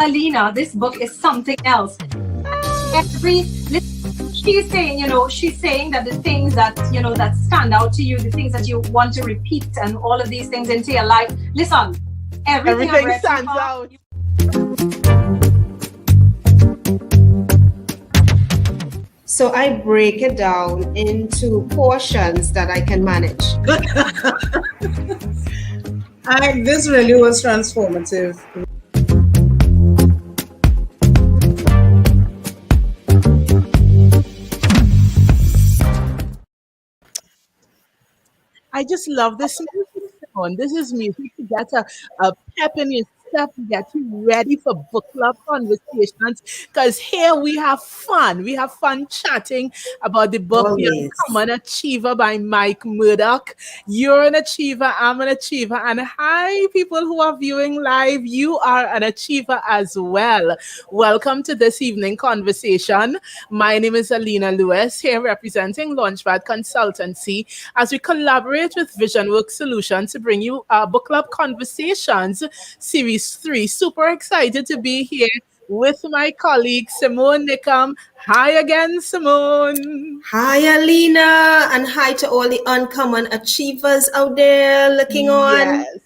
Alina, this book is something else. Every she's saying, she's saying that the things that that stand out to you, the things that you want to repeat, and all of these things into your life. Listen, everything I've Everything read so stands far. out. So I break it down into portions that I can manage. This really was transformative. I just love this music, Simone. This is music to get a pep in your step, to get you ready for book club conversations. Because here we have fun. We have fun chatting about the book, The Always. Uncommon Achiever by Mike Murdock. You're an achiever, I'm an achiever. And hi, people who are viewing live, you are an achiever as well. Welcome to this evening conversation. My name is Alina Lewis, here representing Launchpad Consultancy as we collaborate with Vision Work Solutions to bring you our book club conversations series 3. Super excited to be here with my colleague Simone Nickham. Hi again, Simone. Hi, Alina, and hi to all the uncommon achievers out there looking on. Yes.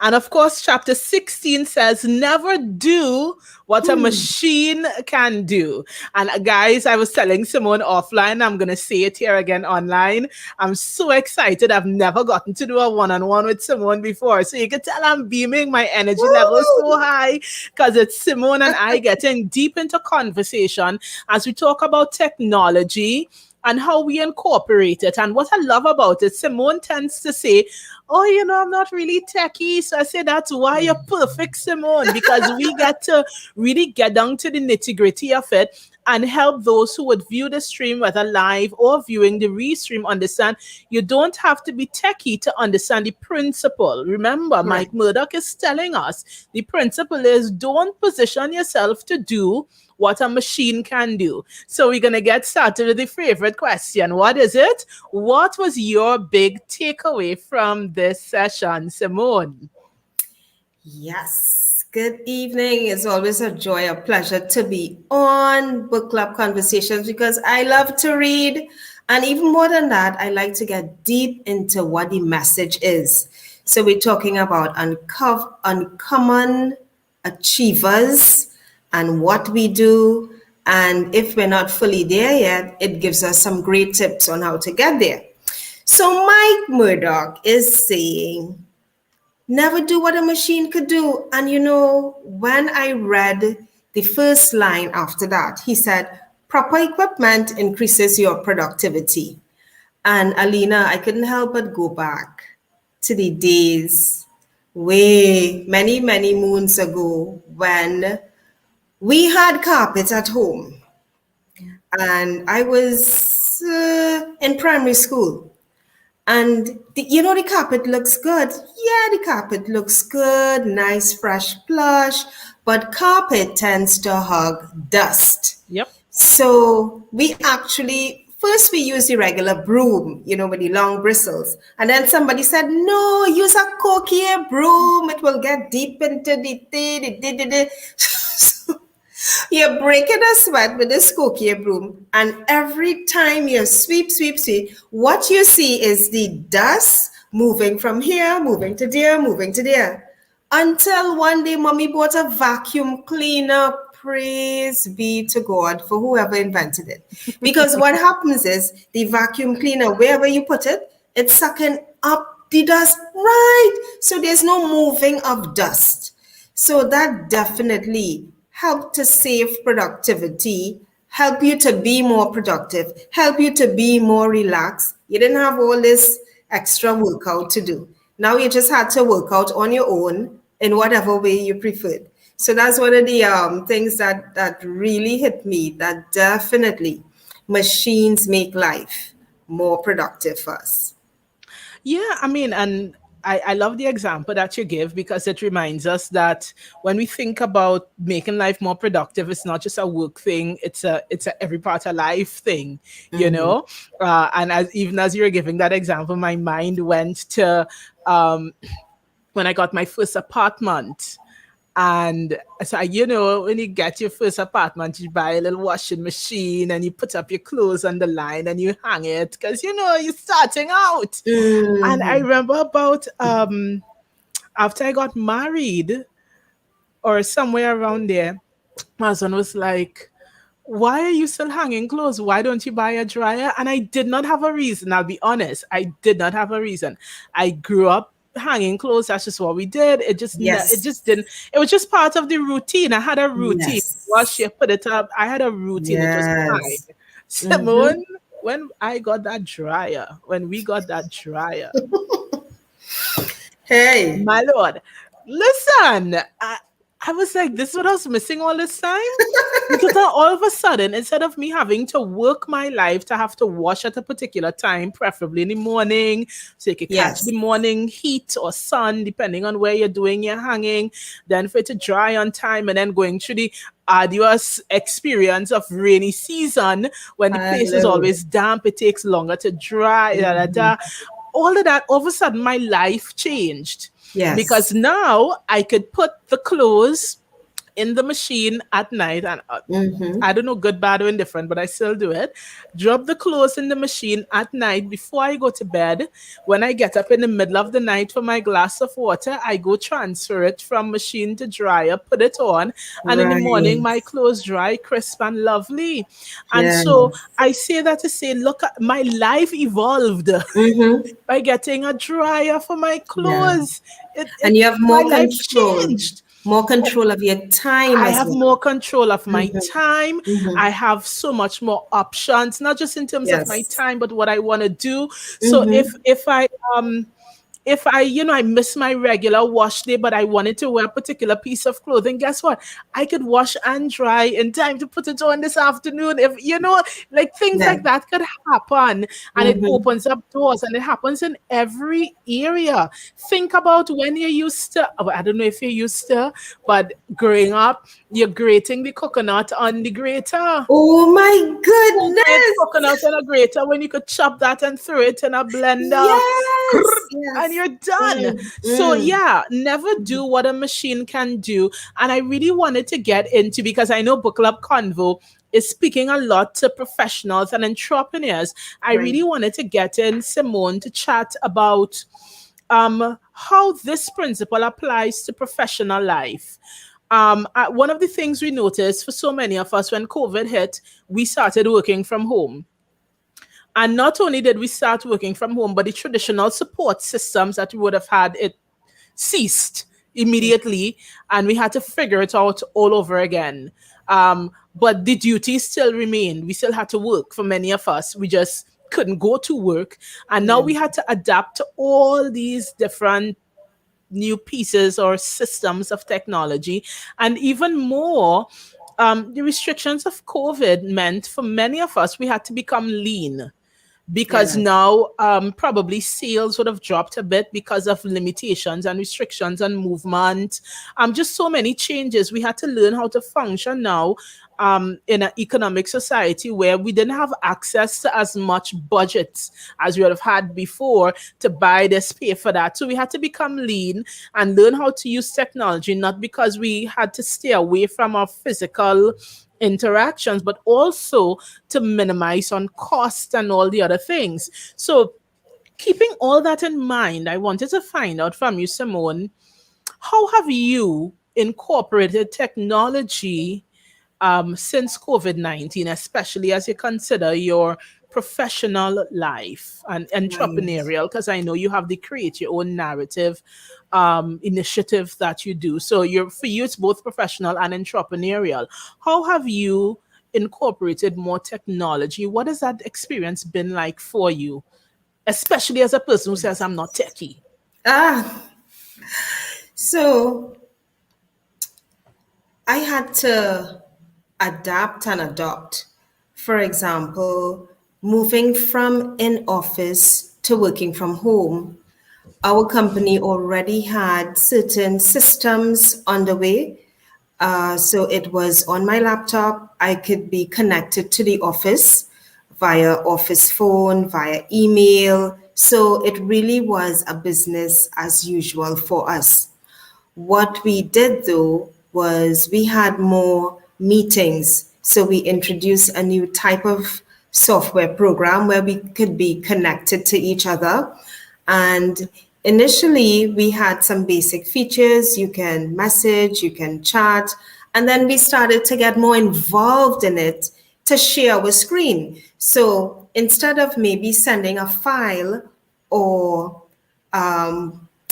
And of course, chapter 16 says, never do what a machine can do. And guys, I was telling Simone offline, I'm going to say it here again online. I'm so excited. I've never gotten to do a one-on-one with Simone before. So you can tell I'm beaming, my energy level is so high because it's Simone and I getting deep into conversation as we talk about technology and how we incorporate it. And what I love about it, Simone tends to say, oh, I'm not really techie. So I say, that's why you're perfect, Simone, because we get to really get down to the nitty gritty of it and help those who would view the stream, whether live or viewing the restream, understand you don't have to be techie to understand the principle. Remember, Mike Murdock is telling us the principle is don't position yourself to do what a machine can do. So we're going to get started with the favorite question. What is it? What was your big takeaway from this session, Simone? Yes. Good evening. It's always a joy, a pleasure to be on Book Club Conversations because I love to read. And even more than that, I like to get deep into what the message is. So we're talking about uncommon achievers and what we do. And if we're not fully there yet, it gives us some great tips on how to get there. So Mike Murdock is saying, never do what a machine could do. And when I read the first line after that, he said, proper equipment increases your productivity. And Alina, I couldn't help but go back to the days way many, many moons ago when we had carpet at home. And I was in primary school. And the carpet looks good. Yeah, the carpet looks good, nice, fresh plush, but carpet tends to hug dust. Yep. So first we use the regular broom, with the long bristles. And then somebody said, no, use a cochlear broom. It will get deep into the So you're breaking a sweat with a cochlear broom, and every time you sweep, what you see is the dust moving from here, moving to there, moving to there. Until one day, mommy bought a vacuum cleaner. Praise be to God for whoever invented it. Because what happens is the vacuum cleaner, wherever you put it, it's sucking up the dust, right? So there's no moving of dust. So that definitely help to save productivity, help you to be more productive, help you to be more relaxed. You didn't have all this extra workout to do. Now you just had to work out on your own in whatever way you preferred. So that's one of the things that really hit me, that definitely machines make life more productive for us. Yeah, I mean, and I love the example that you give because it reminds us that when we think about making life more productive, it's not just a work thing; it's a every part of life thing, you know. And even as you were giving that example, my mind went to when I got my first apartment. And so, when you get your first apartment, you buy a little washing machine and you put up your clothes on the line and you hang it because, you're starting out. And I remember about after I got married or somewhere around there, my husband was like, why are you still hanging clothes? Why don't you buy a dryer? And I did not have a reason. I'll be honest. I did not have a reason. I grew up hanging clothes. That's just what we did. It Yes. just didn't. It was just part of the routine. I had a routine. Wash Yes. it, put it up. I had a routine. It was Yes. fine. Simone, when we got that dryer, Hey. my lord, listen, I was like, this is what I was missing all this time. Because then all of a sudden, instead of me having to work my life to have to wash at a particular time, preferably in the morning, so you can catch Yes. the morning heat or sun, depending on where you're doing your hanging, then for it to dry on time, and then going through the arduous experience of rainy season when the place is Hello. always damp, it takes longer to dry, all of that, all of a sudden my life changed because Yes. now I could put the clothes in the machine at night, and I don't know, good, bad, or indifferent, but I still do it. Drop the clothes in the machine at night before I go to bed. When I get up in the middle of the night for my glass of water, I go transfer it from machine to dryer, put it on, and in the morning Right. my clothes dry, crisp, and lovely. And Yes. so I say that to say, look, my life evolved by getting a dryer for my Yeah. clothes. And you have My more life control, changed. more control of your time I as have well. more control of my time. Mm-hmm. I have so much more options, not just in terms of my Yes. time, but what I want to do. So Mm-hmm. if I, I miss my regular wash day, but I wanted to wear a particular piece of clothing, guess what? I could wash and dry in time to put it on this afternoon. If like things Yeah. like that could happen, and it Mm-hmm. opens up doors, and it happens in every area. Think about when you used to, oh, I don't know if you used to, but growing up, you're grating the coconut on the grater. Oh my Homemade goodness. coconut on a grater when you could chop that and throw it in a blender. Yes. And Yes. you're done. Mm, So mm. yeah, never do what a machine can do. And I really wanted to get into, because I know Book Club Convo is speaking a lot to professionals and entrepreneurs. I Right. really wanted to get in Simone to chat about how this principle applies to professional life. One of the things we noticed for so many of us when COVID hit, we started working from home. And not only did we start working from home, but the traditional support systems that we would have had, it ceased immediately, and we had to figure it out all over again. But the duties still remained. We still had to work for many of us. We just couldn't go to work. And now Yeah. we had to adapt to all these different new pieces or systems of technology. And even more, the restrictions of COVID meant for many of us, we had to become lean, because Yeah. now probably sales would have dropped a bit because of limitations and restrictions on movement. Just so many changes. We had to learn how to function now in an economic society where we didn't have access to as much budgets as we would have had before to buy this, pay for that. So we had to become lean and learn how to use technology, not because we had to stay away from our physical interactions, but also to minimize on cost and all the other things. So, keeping all that in mind, I wanted to find out from you, Simone, how have you incorporated technology since COVID-19, especially as you consider your professional life and Right. entrepreneurial? Because I know you have the create your own narrative initiative that you do. So for you, it's both professional and entrepreneurial. How have you incorporated more technology? What has that experience been like for you, especially as a person who says I'm not techie? Ah, so I had to adapt and adopt. For example, moving from in office to working from home. Our company already had certain systems on the way. So it was on my laptop. I could be connected to the office via office phone, via email. So it really was a business as usual for us. What we did though was we had more meetings. So we introduced a new type of software program where we could be connected to each other. And initially, we had some basic features. You can message, you can chat. And then we started to get more involved in it to share our screen. So instead of maybe sending a file or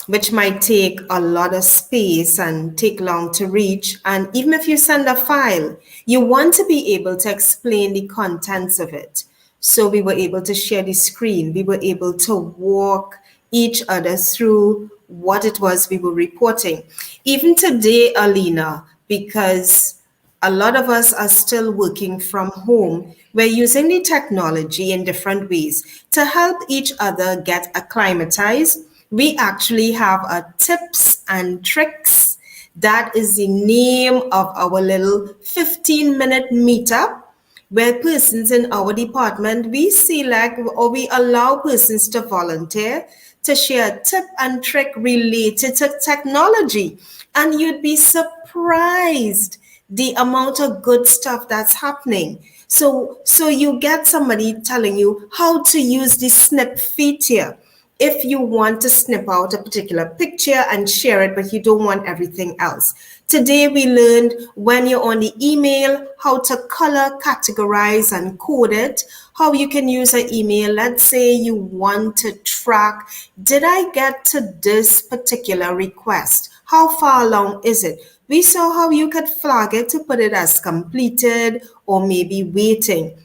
which might take a lot of space and take long to reach. And even if you send a file, you want to be able to explain the contents of it. So we were able to share the screen. We were able to walk each other through what it was we were reporting. Even today, Alina, because a lot of us are still working from home, we're using the technology in different ways to help each other get acclimatized. We actually have a tips and tricks. That is the name of our little 15-minute meetup where persons in our department, we select or we allow persons to volunteer to share a tip and trick related to technology. And you'd be surprised the amount of good stuff that's happening. So you get somebody telling you how to use the snip feature if you want to snip out a particular picture and share it, but you don't want everything else. Today, we learned when you're on the email, how to color, categorize, and code it, how you can use an email. Let's say you want to track, did I get to this particular request? How far along is it? We saw how you could flag it to put it as completed or maybe waiting.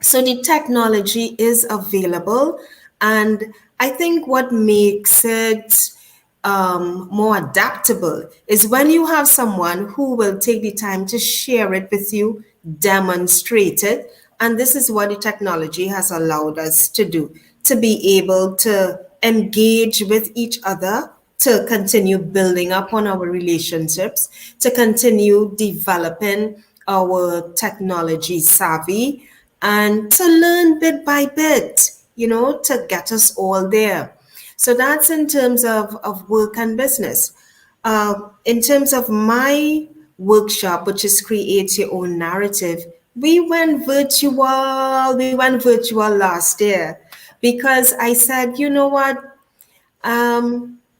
So the technology is available, and I think what makes it more adaptable is when you have someone who will take the time to share it with you, demonstrate it, and this is what the technology has allowed us to do, to be able to engage with each other, to continue building up on our relationships, to continue developing our technology savvy, and to learn bit by bit, to get us all there. So that's in terms of work and business. In terms of my workshop, which is Create Your Own Narrative, we went virtual. We went virtual last year because I said, you know what?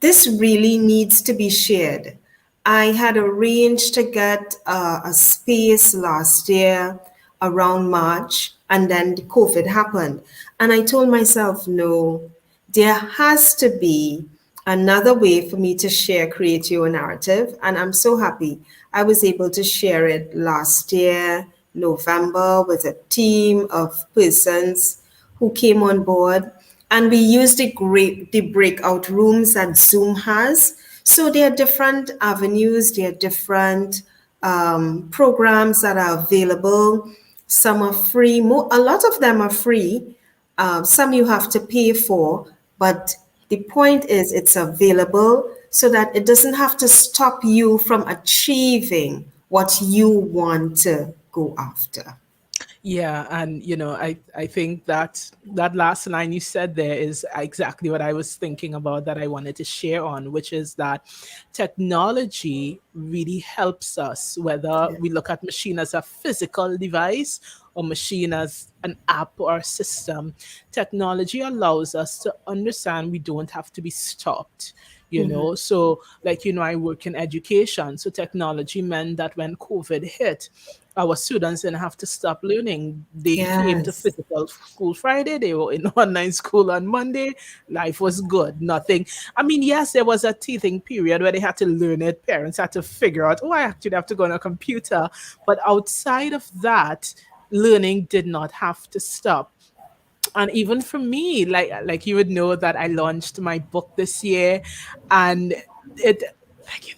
This really needs to be shared. I had arranged to get a space last year around March, and then the COVID happened. And I told myself, no, there has to be another way for me to share Create Your Narrative. And I'm so happy I was able to share it last year, November, with a team of persons who came on board. And we used the breakout rooms that Zoom has. So there are different avenues, there are different programs that are available. Some are free, a lot of them are free. Some you have to pay for, but the point is it's available so that it doesn't have to stop you from achieving what you want to go after. Yeah, and I think that last line you said there is exactly what I was thinking about that I wanted to share on, which is that technology really helps us, whether we look at machine as a physical device or machine as an app or a system. Technology allows us to understand we don't have to be stopped. So like I work in education, so technology meant that when COVID hit, our students didn't have to stop learning. They came to Yes. physical school Friday, they were in online school on Monday. Life was good. Nothing. I mean, yes, there was a teething period where they had to learn it. Parents had to figure out, I actually have to go on a computer. But outside of that, learning did not have to stop. And even for me, like you would know that I launched my book this year, and it thank you.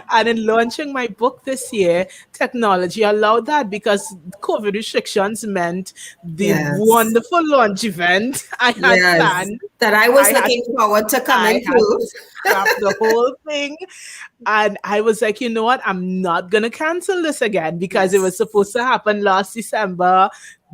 And in launching my book this year, technology allowed that because COVID restrictions meant the Yes. wonderful launch event I had Yes. planned. That I was I had looking to forward to I coming had to. to scrap the whole thing. And I was like, you know what? I'm not going to cancel this again because it was Yes. supposed to happen last December.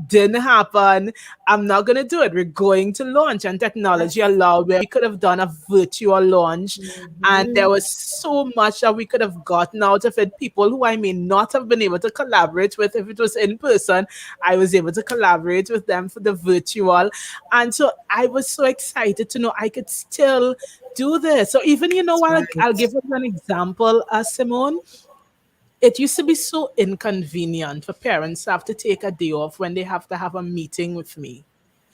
Didn't happen. I'm not gonna do it. We're going to launch, and technology allowed where we could have done a virtual launch, and there was so much that we could have gotten out of it. People who I may not have been able to collaborate with if it was in person, I was able to collaborate with them for the virtual, and so I was so excited to know I could still do this. So even I'll give you an example, Simone. It used to be so inconvenient for parents to have to take a day off when they have to have a meeting with me.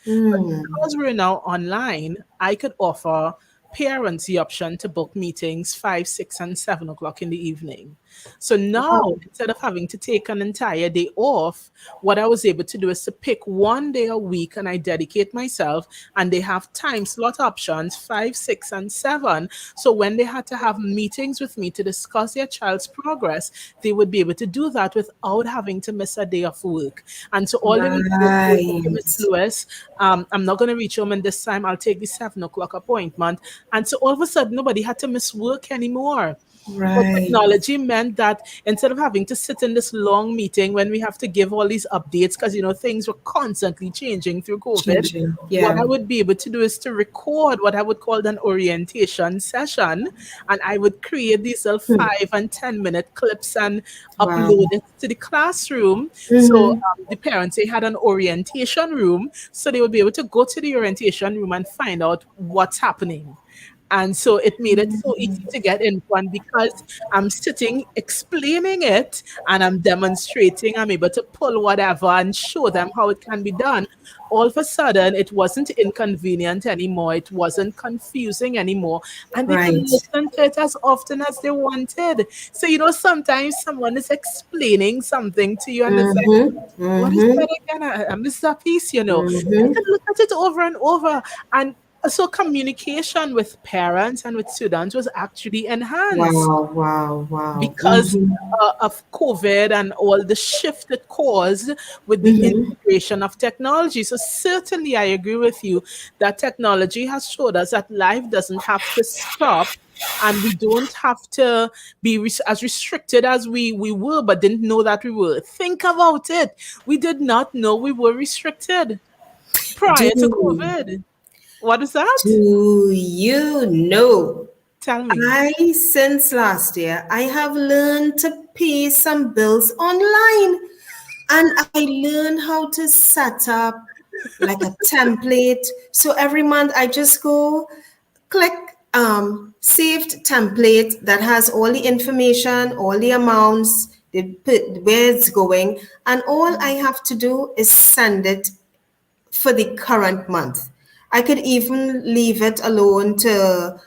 But because we're now online, I could offer parents the option to book meetings 5, 6, and 7 o'clock in the evening. So now, instead of having to take an entire day off, what I was able to do is to pick one day a week and I dedicate myself, and they have time slot options 5, 6, and 7. So when they had to have meetings with me to discuss their child's progress, they would be able to do that without having to miss a day of work. And so all they need to do is say, okay, Miss Right. Lewis, I'm not going to reach home in this time. I'll take the 7 o'clock appointment. And so all of a sudden, nobody had to miss work anymore. But Right. technology meant that instead of having to sit in this long meeting when we have to give all these updates, because things were constantly changing through COVID, Changing. what I Yeah. would be able to do is to record what I would call an orientation session, and I would create these little 5 and 10 minute clips and Wow. upload it to the classroom. So the parents, they had an orientation room, so they would be able to go to the orientation room and find out what's happening. And so it made it so easy to get in one because I'm sitting explaining it and I'm demonstrating. I'm able to pull whatever and show them how it can be done. All of a sudden, it wasn't inconvenient anymore. It wasn't confusing anymore. And they could Right. listen to it as often as they wanted. So, sometimes someone is explaining something to you and it's like, what is that again? I missed that piece, I could look at it over and over. And so communication with parents and with students was actually enhanced Wow. Wow. Wow. because of COVID and all the shift it caused with the integration of technology. So certainly I agree with you that technology has showed us that life doesn't have to stop and we don't have to be as restricted as we were, but didn't know that we were. Think about it. We did not know we were restricted prior to Do COVID. What is that? do you know? Tell me. Since last year, I have learned to pay some bills online. And I learned how to set up like a template. So every month I just go click saved template that has all the information, all the amounts, where it's going. And all I have to do is send it for the current month. I could even leave it alone to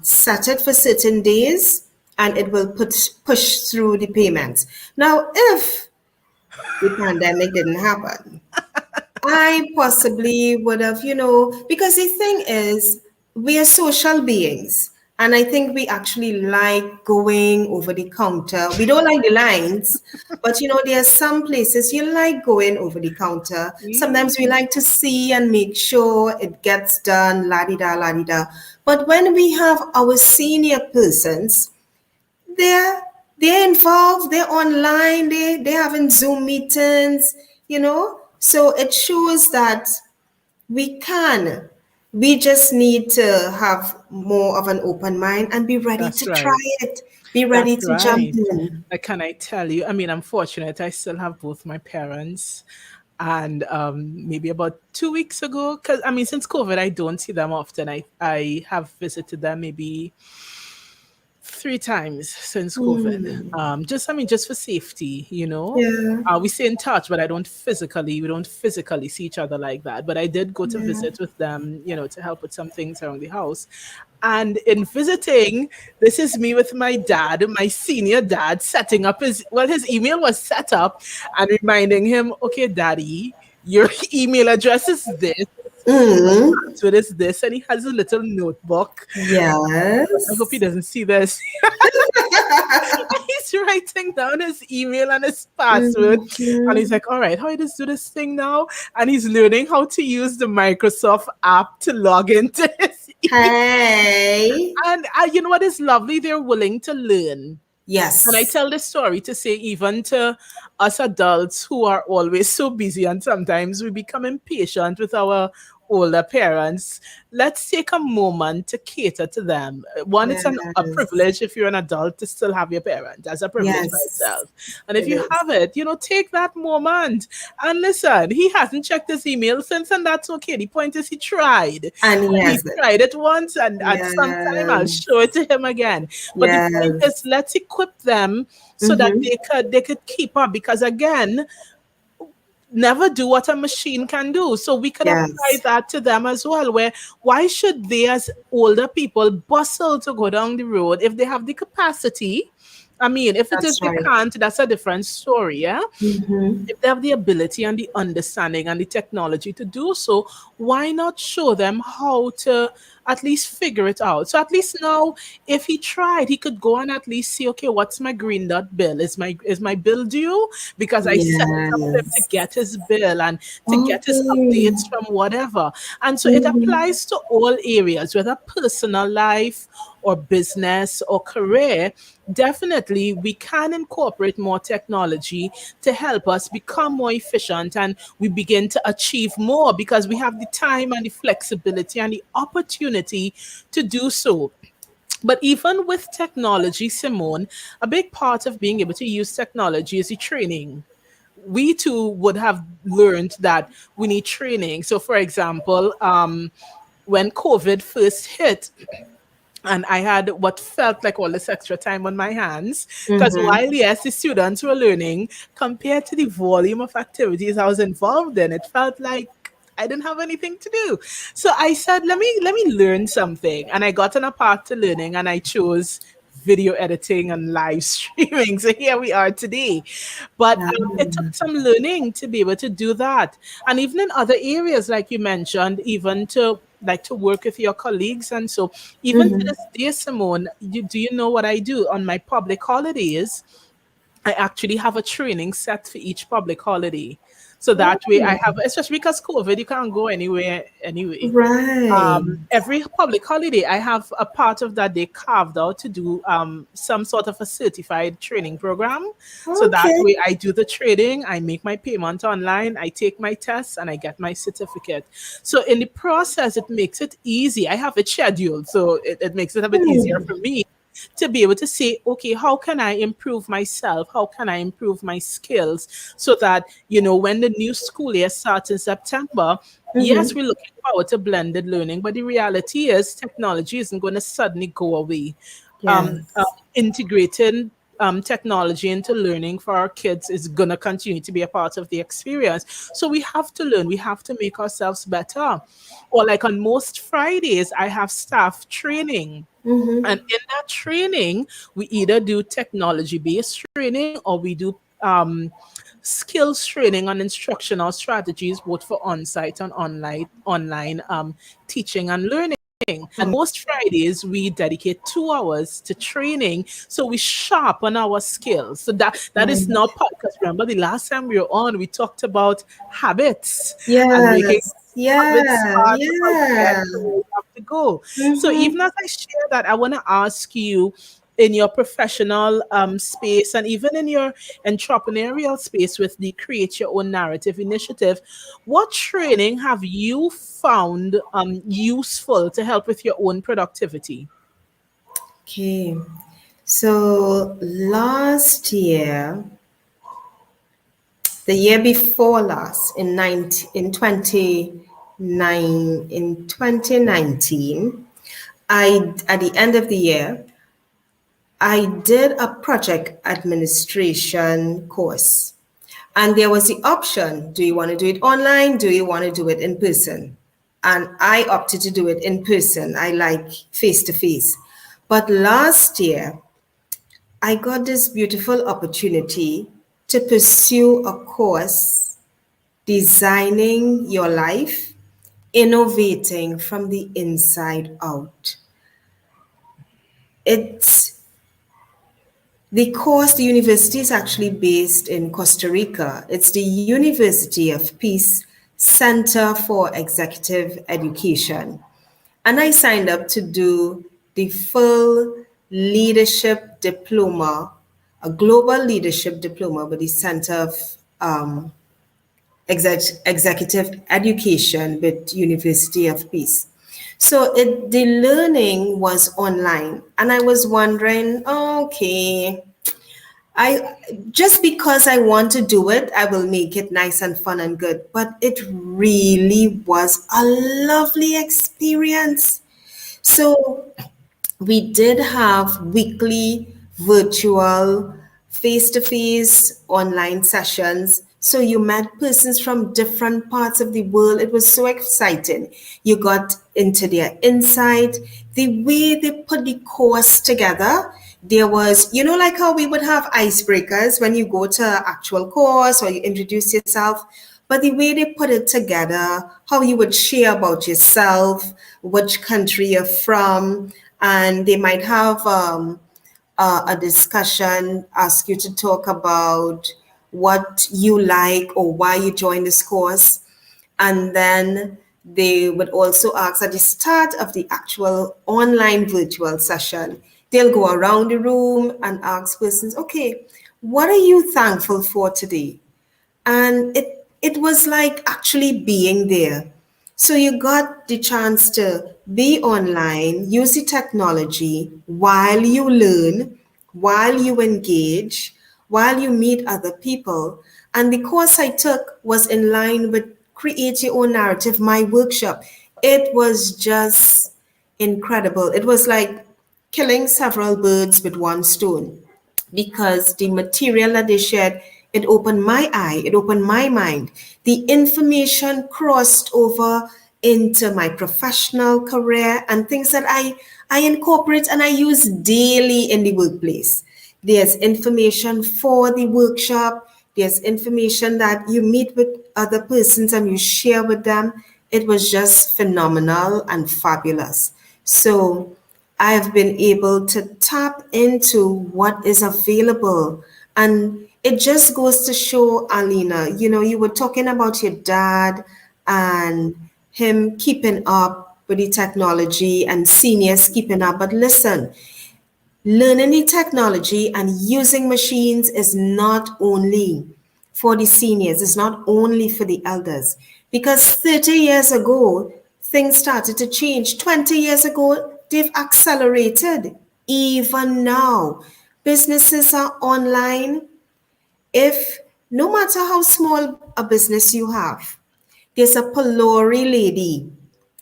set it for certain days and it will push through the payments. Now, if the pandemic didn't happen, I possibly would have, because the thing is, we are social beings. And I think we actually like going over the counter. We don't like the lines, but there are some places you like going over the counter. Sometimes we like to see and make sure it gets done, la di da, la di da. But when we have our senior persons, they're they're involved, they're online, they're having Zoom meetings, So it shows that we can. We just need to have more of an open mind and be ready That's to try right. it. Be That's ready to jump right. in. Can I tell you? I mean, I'm fortunate. I still have both my parents. And maybe about 2 weeks ago, because I mean, since COVID, I don't see them often. I have visited them maybe 3 times since COVID. Just for safety, Yeah, We stay in touch, but we don't physically see each other like that. But I did go to yeah. visit with them, to help with some things around the house. And in visiting, this is me with my dad, my senior dad, setting up his email was set up and reminding him, okay, daddy, your email address is this. Mm, So it is this, and he has a little notebook. I hope he yes. doesn't see this. He's writing down his email and his password. And he's Mhm. like, all right, how do I just do this thing now? And he's learning how to use the Microsoft app to log into his email. Hey. And you know what is lovely? They're willing to learn. And I Yes. tell this story to say, even to us adults who are always so busy and sometimes we become impatient with our older parents, let's take a moment to cater to them. One, it's a Yes. privilege if you're an adult to still have your parent. That's a privilege by Yes. itself. And if It you is. have it, take that moment. And listen, he hasn't checked his email since, and that's okay. The point is he tried. And he And he has it. tried it once, and at some time I'll Yes. show it to him again. But the point is, Yes. let's equip them so that Mm-hmm. they could keep up. Because again, never do what a machine can do. So we could apply Yes. that to them as well. Where why should they, as older people, bustle to go down the road if they have the capacity? I mean, if it is That's they right. can't, that's a different story. Yeah, Mm-hmm. if they have the ability and the understanding and the technology to do so, why not show them how to at least figure it out? So at least now, if he tried, he could go and at least see, okay, what's my green dot bill? Is my bill due? Because I set it up for him to Yes. get his bill and to get his Okay. updates from whatever. And so it Mm-hmm. applies to all areas, whether personal life or business or career. Definitely we can incorporate more technology to help us become more efficient, and we begin to achieve more because we have the time and the flexibility and the opportunity to do so. But even with technology, Simone, a big part of being able to use technology is the training. We too would have learned that we need training. So, for example, when COVID first hit, and I had what felt like all this extra time on my hands. Because Mm-hmm. while, yes, the students were learning, compared to the volume of activities I was involved in, it felt like I didn't have anything to do. So I said, let me learn something. And I got on a path to learning, and I chose video editing and live streaming. So here we are today. But it took some learning to be able to do that. And even in other areas, like you mentioned, even to work with your colleagues. And so even to Mm-hmm. this day, Simone, do you know what I do on my public holidays? I actually have a training set for each public holiday. So that way I have, especially because COVID, you can't go anywhere anyway. Right. Every public holiday, I have a part of that day carved out to do some sort of a certified training program. So that Okay. way, I do the trading, I make my payment online, I take my tests, and I get my certificate. So in the process, it makes it easy. I have it scheduled, so it makes it a bit easier Hmm. for me to be able to say, okay, how can I improve myself? How can I improve my skills so that, when the new school year starts in September, yes, Mm-hmm. we're looking forward to blended learning, but the reality is technology isn't going to suddenly go away. Yes. Integrating technology into learning for our kids is going to continue to be a part of the experience. So we have to learn, we have to make ourselves better. Or like on most Fridays, I have staff training. Mm-hmm. And in that training, we either do technology based training or we do skills training on instructional strategies, both for on site and online teaching and learning. And most Fridays, we dedicate 2 hours to training. So we sharpen our skills. So that is Right. now part, because remember the last time we were on, we talked about habits and making Yes. habits Yeah. part of how we get Yeah. to where we have to go. So Mm-hmm. even as I share that, I want to ask you, in your professional space and even in your entrepreneurial space with the Create Your Own Narrative initiative, what training have you found useful to help with your own productivity? Okay. So last year, the year before last, in 2019, I at the end of the year, I did a project administration course. And there was the option, do you want to do it online? Do you want to do it in person? And I opted to do it in person. I like face to face. But last year, I got this beautiful opportunity to pursue a course, designing your life, innovating from the inside out. It's The course, the university is actually based in Costa Rica. It's the University of Peace Center for Executive Education. And I signed up to do the full leadership diploma a global leadership diploma with the Center of um, Executive Education with University of Peace. So the learning was online, and I was wondering, okay, I just because I want to do it, I will make it nice and fun and good. But it really was a lovely experience. So we did have weekly virtual face-to-face online sessions. So you met persons from different parts of the world. It was so exciting. You got into their insight, the way they put the course together. There was, like how we would have icebreakers when you go to actual course or you introduce yourself, but the way they put it together, how you would share about yourself, which country you're from, and they might have a discussion, ask you to talk about what you like or why you joined this course. And then they would also ask at the start of the actual online virtual session, they'll go around the room and ask persons, okay, what are you thankful for today? And it was like actually being there. So you got the chance to be online, use the technology while you learn, while you engage, while you meet other people. And the course I took was in line with Create Your Own Narrative, my workshop. It was just incredible. It was like killing several birds with one stone, because the material that they shared, it opened my eye, it opened my mind. The information crossed over into my professional career and things that I incorporate and I use daily in the workplace. There's information for the workshop, there's information that you meet with other persons and you share with them. It was just phenomenal and fabulous. So I've been able to tap into what is available. And it just goes to show, Alina, you were talking about your dad and him keeping up with the technology and seniors keeping up. But listen, learning the technology and using machines is not only for the seniors, it's not only for the elders. Because 30 years ago, things started to change. 20 years ago, they've accelerated. Even now, businesses are online. If no matter how small a business you have, there's a Polori lady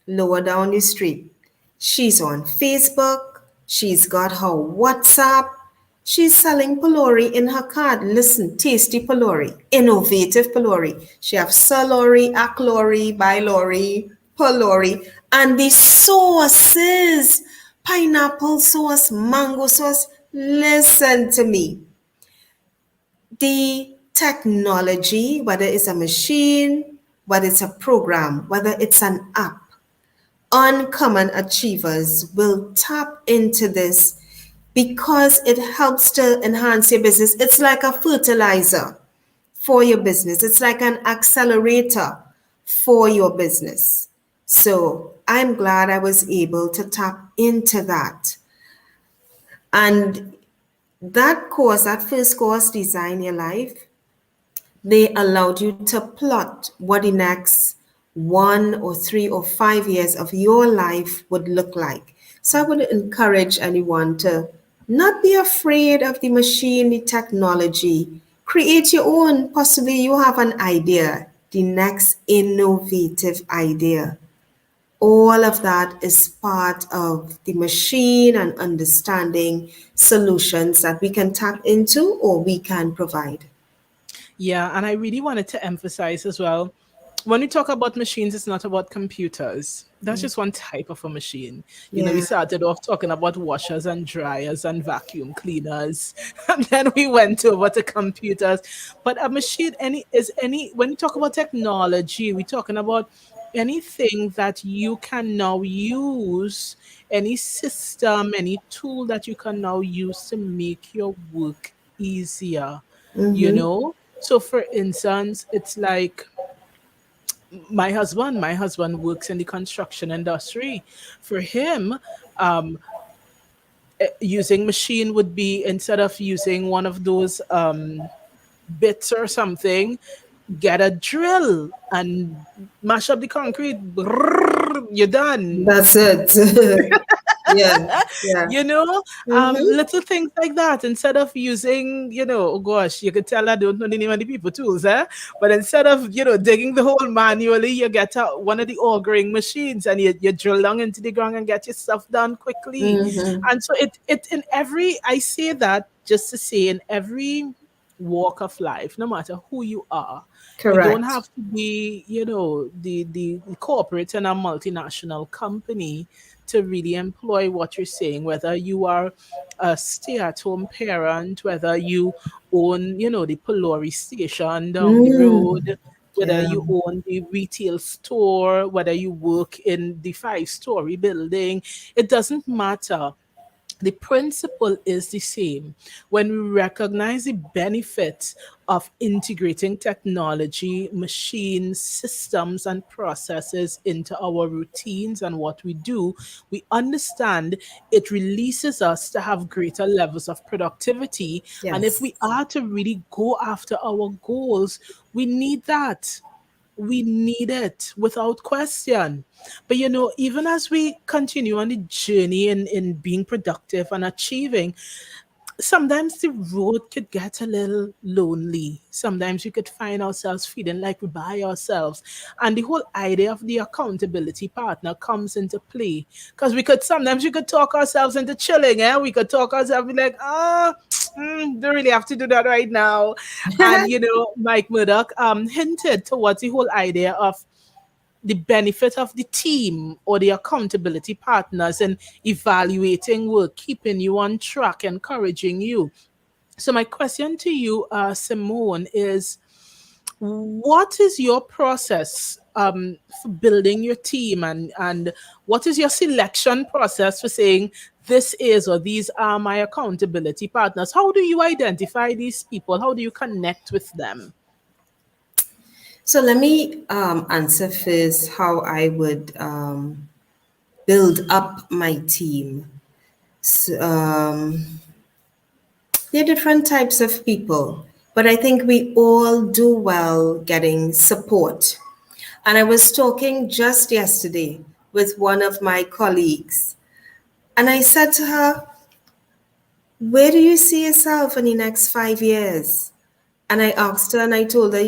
lower down the street. She's on Facebook. She's got her WhatsApp. She's selling Polori in her card. Listen, tasty Polori, innovative Polori. She have Salori, Aklori, Bylori, Polori, and the sauces, pineapple sauce, mango sauce. Listen to me. The technology, whether it's a machine, whether it's a program, whether it's an app, uncommon achievers will tap into this because it helps to enhance your business. It's like a fertilizer for your business. It's like an accelerator for your business. So I'm glad I was able to tap into that. And that course, that first course, Design Your Life, they allowed you to plot what the next 1 or 3 or 5 years of your life would look like. So I would encourage anyone to not be afraid of the machine, the technology. Create your own. Possibly you have an idea, the next innovative idea. All of that is part of the machine and understanding solutions that we can tap into or we can provide. Yeah, and I really wanted to emphasize as well, when we talk about machines, it's not about computers. That's just one type of a machine. We Yeah. started off talking about washers and dryers and vacuum cleaners, and then we went over to computers. But a machine, when you talk about technology, we're talking about anything that you can now use, any system, any tool that you can now use to make your work easier, you Mm-hmm. know? So for instance, it's like my husband works in the construction industry. For him, um, using machine would be, instead of using one of those bits or something, get a drill and mash up the concrete. Brrr, you're done. That's it. Yeah, yeah. You know, Mm-hmm. little things like that. Instead of using, oh gosh, you could tell I don't know the name of the people tools, eh? But instead of, digging the hole manually, you get out one of the augering machines and you drill down into the ground and get your stuff done quickly. Mm-hmm. And so it in every, I say that just to say, in every walk of life, no matter who you are, you don't Correct. have to be, the corporate and a multinational company to really employ what you're saying, whether you are a stay-at-home parent, whether you own, the Polori station down the Mm. road, whether Yeah. you own the retail store, whether you work in the five-story building, it doesn't matter. The principle is the same. When we recognize the benefits of integrating technology, machines, systems, and processes into our routines and what we do, we understand it releases us to have greater levels of productivity. And if Yes. we are to really go after our goals, we need that. We need it without question. But even as we continue on the journey in being productive and achieving, sometimes the road could get a little lonely. Sometimes we could find ourselves feeling like we're by ourselves. And the whole idea of the accountability partner comes into play. Because sometimes we could talk ourselves into chilling, eh? We could talk ourselves, be like, don't really have to do that right now. And Mike Murdock hinted towards the whole idea of the benefit of the team or the accountability partners and evaluating work, keeping you on track, encouraging you. So my question to you, Simone, is what is your process for building your team, and what is your selection process for saying this is or these are my accountability partners? How do you identify these people? How do you connect with them? So let me answer first how I would build up my team. So, there are different types of people, but I think we all do well getting support. And I was talking just yesterday with one of my colleagues, and I said to her, where do you see yourself in the next 5 years? And I asked her and I told her,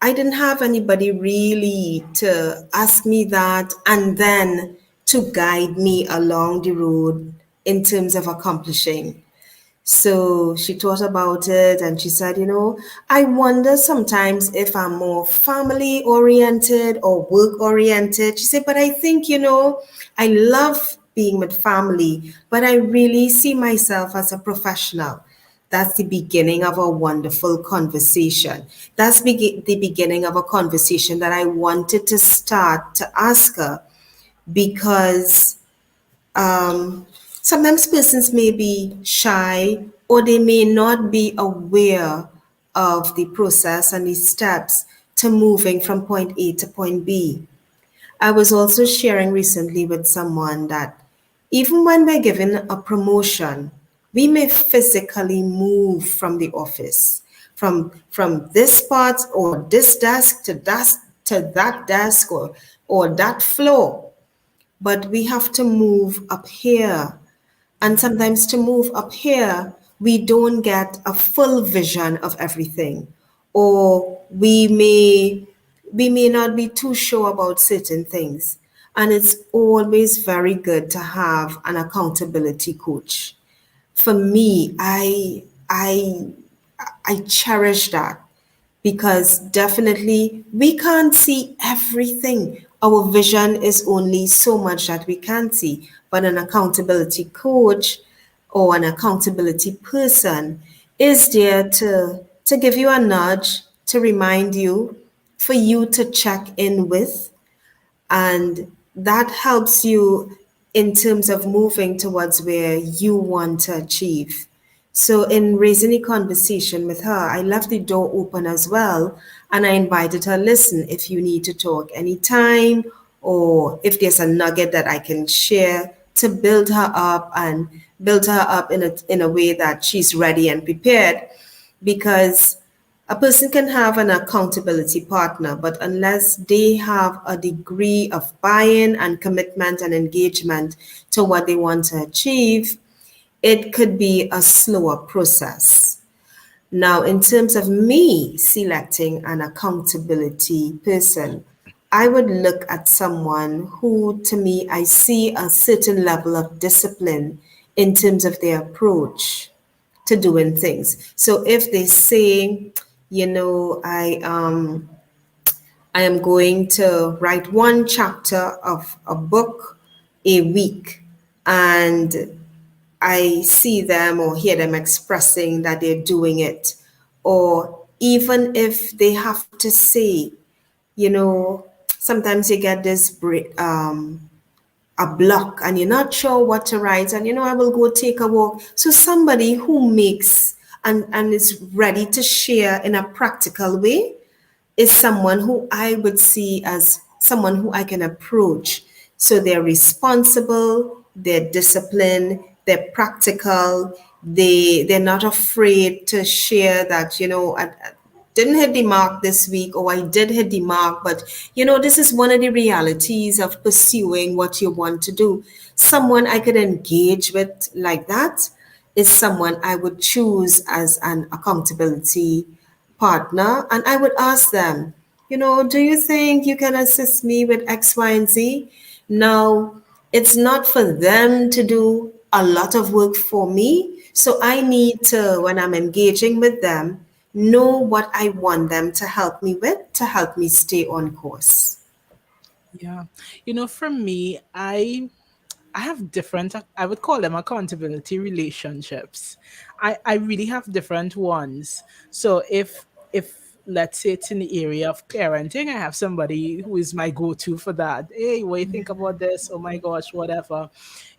I didn't have anybody really to ask me that and then to guide me along the road in terms of accomplishing. So she thought about it and she said, I wonder sometimes if I'm more family oriented or work oriented. She said, but I think, I love being with family, but I really see myself as a professional. That's the beginning of a wonderful conversation. That's the beginning of a conversation that I wanted to start to ask her because sometimes persons may be shy or they may not be aware of the process and the steps to moving from point A to point B. I was also sharing recently with someone that even when we're given a promotion, we may physically move from the office, from this spot or this desk to that desk or that floor. But we have to move up here. And sometimes to move up here, we don't get a full vision of everything. Or we may not be too sure about certain things. And it's always very good to have an accountability coach. For me, I cherish that because definitely we can't see everything. Our vision is only so much that we can see, but an accountability coach or an accountability person is there to give you a nudge, to remind you, for you to check in with, and that helps you in terms of moving towards where you want to achieve. So, in raising the conversation with her, I left the door open as well. And I invited her, listen, if you need to talk anytime, or if there's a nugget that I can share to build her up and build her up in a way that she's ready and prepared. Because a person can have an accountability partner, but unless they have a degree of buy-in and commitment and engagement to what they want to achieve, it could be a slower process. Now, in terms of me selecting an accountability person, I would look at someone who, to me, I see a certain level of discipline in terms of their approach to doing things. So if they say, I am going to write one chapter of a book a week, and I see them or hear them expressing that they're doing it, or even if they have to say, sometimes you get this a block and you're not sure what to write, and I will go take a walk. So somebody who makes and is ready to share in a practical way is someone who I would see as someone who I can approach. So they're responsible, they're disciplined, they're practical, they're not afraid to share that, I didn't hit the mark this week, or I did hit the mark, but this is one of the realities of pursuing what you want to do. Someone I could engage with like that is someone I would choose as an accountability partner, and I would ask them, do you think you can assist me with X, Y, and Z? Now, it's not for them to do a lot of work for me. So I need to, when I'm engaging with them, know what I want them to help me with to help me stay on course. Yeah. For me, I have different, I would call them accountability relationships. I really have different ones. So if let's say it's in the area of parenting, I have somebody who is my go-to for that. Hey, what do you think about this? Oh my gosh, whatever.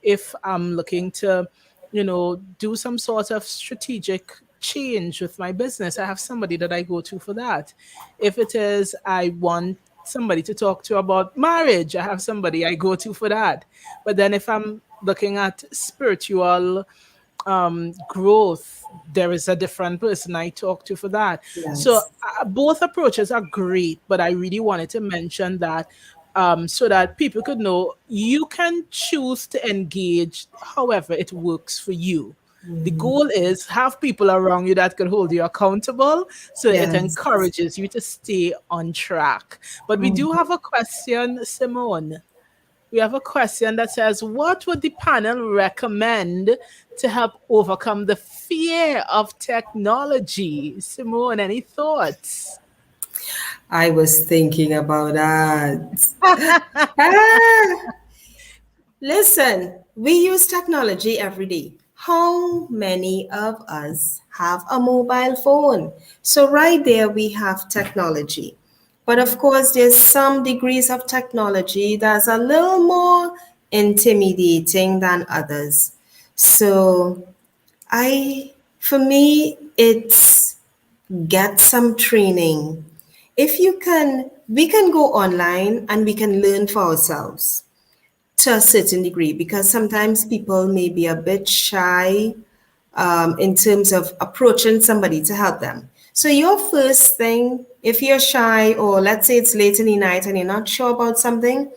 If I'm looking to, do some sort of strategic change with my business, I have somebody that I go to for that. If it is I want somebody to talk to about marriage, I have somebody I go to for that. But then if I'm looking at spiritual growth, there is a different person I talk to for that. So Yes. both approaches are great, but I really wanted to mention that so that people could know you can choose to engage however it works for you. The goal is have people around you that can hold you accountable, so it Yes. encourages you to stay on track. But we do have a question, Simone. We have a question that says, what would the panel recommend to help overcome the fear of technology? Simone, any thoughts? I was thinking about that. Ah, listen, we use technology every day. How many of us have a mobile phone? So, right there, we have technology. But of course, there's some degrees of technology that's a little more intimidating than others. So, for me, it's get some training. If you can, we can go online and we can learn for ourselves to a certain degree, because sometimes people may be a bit shy in terms of approaching somebody to help them. So your first thing, if you're shy, or let's say it's late in the night and you're not sure about something,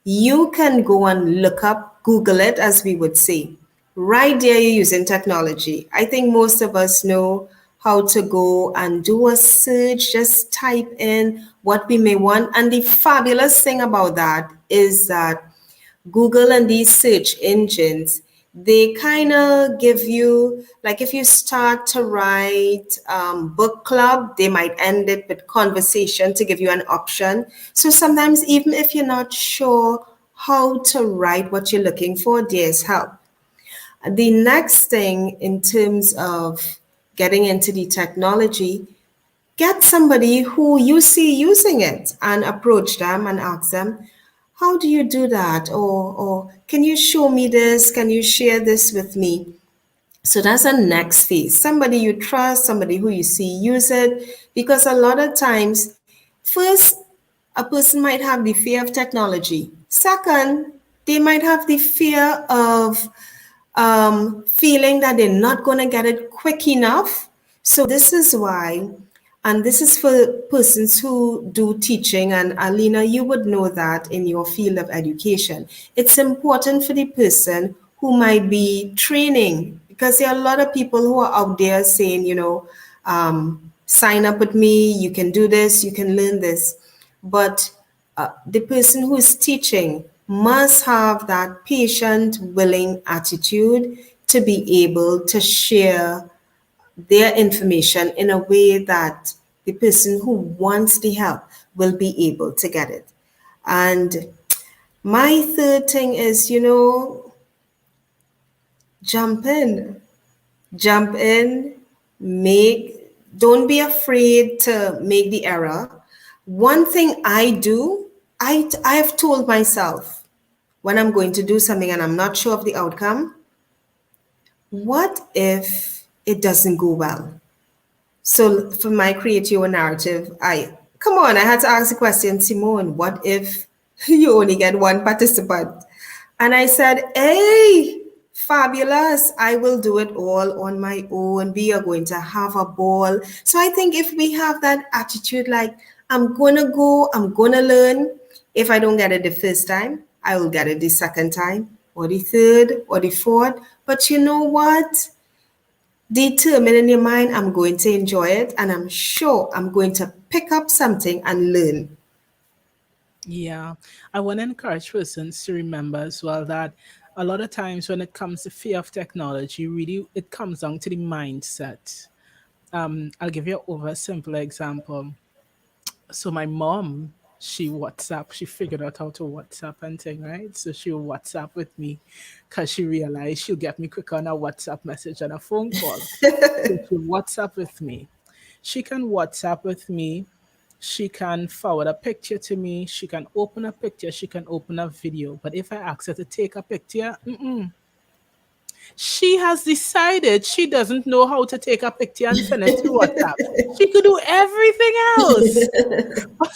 you can go and look up, Google it, as we would say. Right there, you're using technology. I think most of us know how to go and do a search, just type in what we may want. And the fabulous thing about that is that Google and these search engines, they kind of give you, like if you start to write book club, they might end it with conversation to give you an option. So sometimes even if you're not sure how to write what you're looking for, there's help. The next thing in terms of getting into the technology, get somebody who you see using it and approach them and ask them, how do you do that? Or can you show me this? Can you share this with me? So that's a next phase. Somebody you trust, somebody who you see use it. Because a lot of times, first, a person might have the fear of technology. Second, They might have the fear of feeling that they're not going to get it quick enough. So this is why, and this is for persons who do teaching, and Alina, you would know that in your field of education. It's important for the person who might be training, because there are a lot of people who are out there saying, sign up with me, you can do this, you can learn this. But the person who is teaching must have that patient, willing attitude to be able to share their information in a way that the person who wants the help will be able to get it. And my third thing is, jump in. Jump in, don't be afraid to make the error. One thing I do, I have told myself when I'm going to do something and I'm not sure of the outcome, what if it doesn't go well? So for my create your narrative, I had to ask the question, Simone, what if you only get one participant? And I said, hey, fabulous. I will do it all on my own. We are going to have a ball. So I think if we have that attitude, like, I'm going to go, I'm going to learn. If I don't get it the first time, I will get it the second time or the third or the fourth. But you know what? Determine in your mind, I'm going to enjoy it, and I'm sure I'm going to pick up something and learn. Yeah, I want to encourage persons to remember as well that a lot of times when it comes to fear of technology, really it comes down to the mindset. I'll give you over a simple example. So my mom, she figured out how to WhatsApp and thing, right? So she'll WhatsApp with me because she realized she'll get me quicker on a WhatsApp message and a phone call. So she'll WhatsApp with me. She can WhatsApp with me. She can forward a picture to me. She can open a picture. She can open a video. But if I ask her to take a picture, she has decided she doesn't know how to take a picture and send it through WhatsApp. She could do everything else. But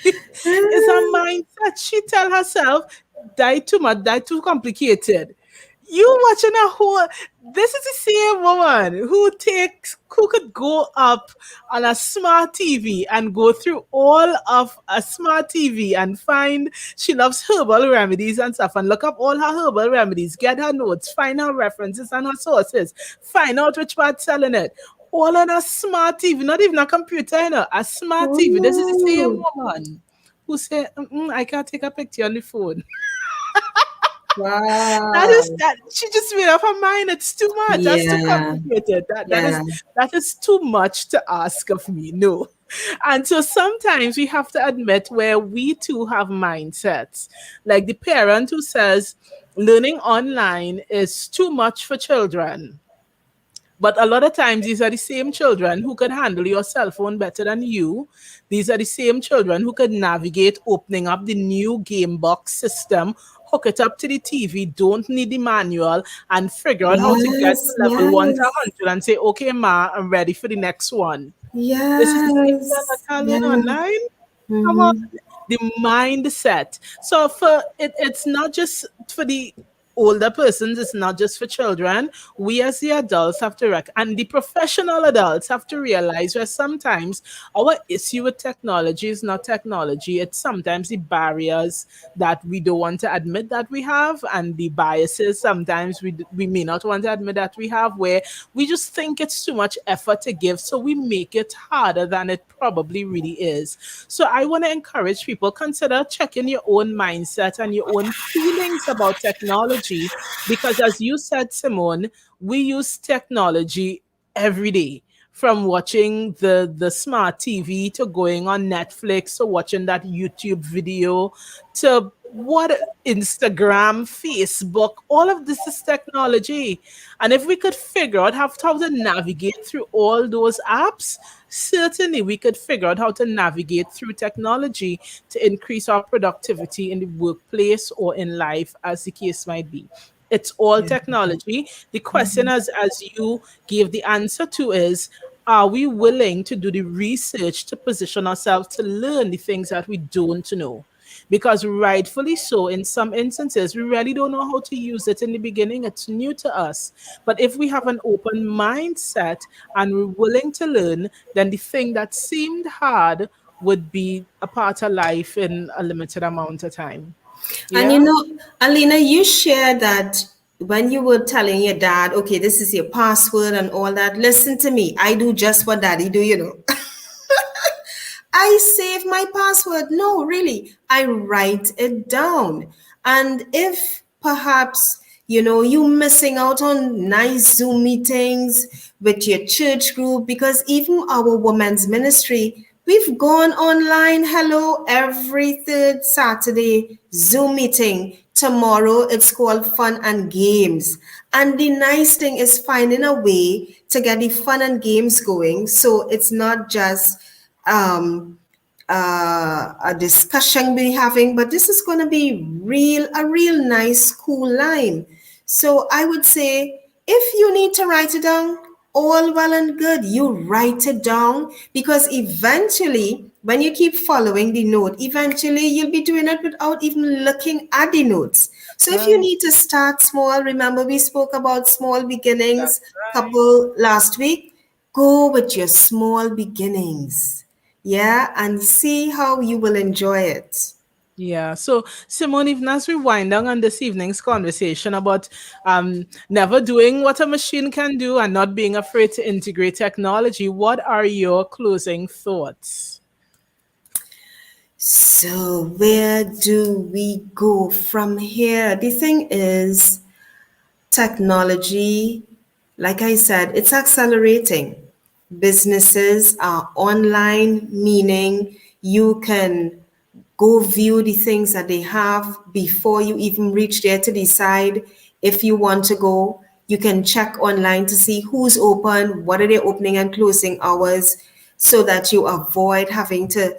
it's a mindset. She tell herself, die too much, die too complicated. You watching a whole. This is the same woman who could go up on a smart TV and go through all of a smart TV and find she loves herbal remedies and stuff and look up all her herbal remedies, get her notes, find her references and her sources, find out which part's selling it. All on a smart TV, not even a computer, a smart TV. This is the same woman who said, I can't take a picture on the phone. Wow. That she just made up her mind. It's too much. That's too complicated. That is too much to ask of me. No. And so sometimes we have to admit where we too have mindsets. Like the parent who says learning online is too much for children. But a lot of times, these are the same children who could handle your cell phone better than you. These are the same children who could navigate opening up the new game box system, hook it up to the TV, don't need the manual, and figure out how to get to level 1 to 100 and say, okay, ma, I'm ready for the next one. Yes. This is the same Italian online. Come on. The mindset. So it's not just for the older persons, it's not just for children. We as the adults have to and the professional adults have to realize where sometimes our issue with technology is not technology, it's sometimes the barriers that we don't want to admit that we have, and the biases sometimes we may not want to admit that we have, where we just think it's too much effort to give, so we make it harder than it probably really is. So I want to encourage people, consider checking your own mindset and your own feelings about technology. Because as you said, Simone, we use technology every day, from watching the smart TV to going on Netflix to watching that YouTube video to Instagram, Facebook, all of this is technology. And if we could figure out how to navigate through all those apps, certainly we could figure out how to navigate through technology to increase our productivity in the workplace or in life, as the case might be. It's all technology. The question, as you gave the answer to, is, are we willing to do the research to position ourselves to learn the things that we don't know? because rightfully so, in some instances, we really don't know how to use it in the beginning. It's new to us. But if we have an open mindset and we're willing to learn, then the thing that seemed hard would be a part of life in a limited amount of time. And Yeah. Alina, you shared that when you were telling your dad, okay, this is your password and all that. Listen to me. I do just what daddy do. I save my password. No, really. I write it down. And if perhaps, you missing out on nice Zoom meetings with your church group, because even our women's ministry, we've gone online. Hello, every third Saturday, Zoom meeting. Tomorrow, it's called Fun and Games. And the nice thing is finding a way to get the fun and games going. So it's not just um, a discussion we're having, but this is going to be a real nice, cool line. So I would say, if you need to write it down, all well and good, you write it down, because eventually, when you keep following the note, eventually you'll be doing it without even looking at the notes. So if you Right. need to start small, remember we spoke about small beginnings That's right. couple last week. Go with your small beginnings. Yeah, and see how you will enjoy it. Yeah. So, Simone, even as we wind down on this evening's conversation about never doing what a machine can do and not being afraid to integrate technology, what are your closing thoughts? So, where do we go from here? The thing is, technology, like I said, it's accelerating. Businesses are online, meaning you can go view the things that they have before you even reach there to decide if you want to go. You can check online to see who's open, what are their opening and closing hours, so that you avoid having to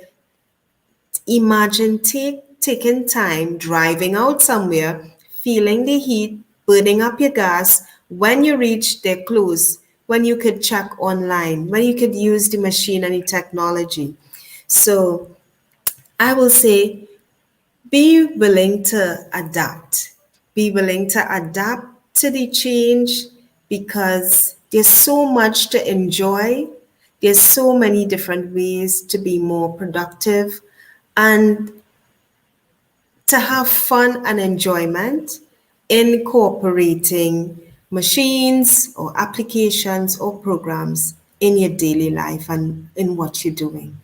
imagine taking time driving out somewhere, feeling the heat, burning up your gas. When you reach their close, when you could check online, when you could use the machine and the technology. So I will say, be willing to adapt. Be willing to adapt to the change, because there's so much to enjoy. There's so many different ways to be more productive and to have fun and enjoyment, incorporating machines or applications or programs in your daily life and in what you're doing.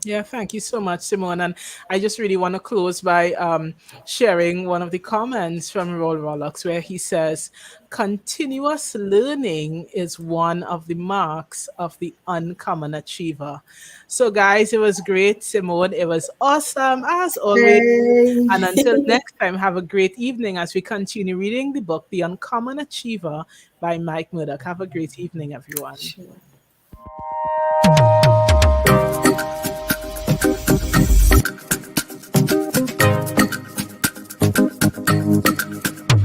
Yeah, thank you so much, Simone. And I just really want to close by sharing one of the comments from Roll Rollux, where he says, continuous learning is one of the marks of the uncommon achiever. So, guys, it was great, Simone. It was awesome, as always. And until Yay. next time, have a great evening as we continue reading the book, The Uncommon Achiever by Mike Murdock. Have a great evening, everyone. Sure.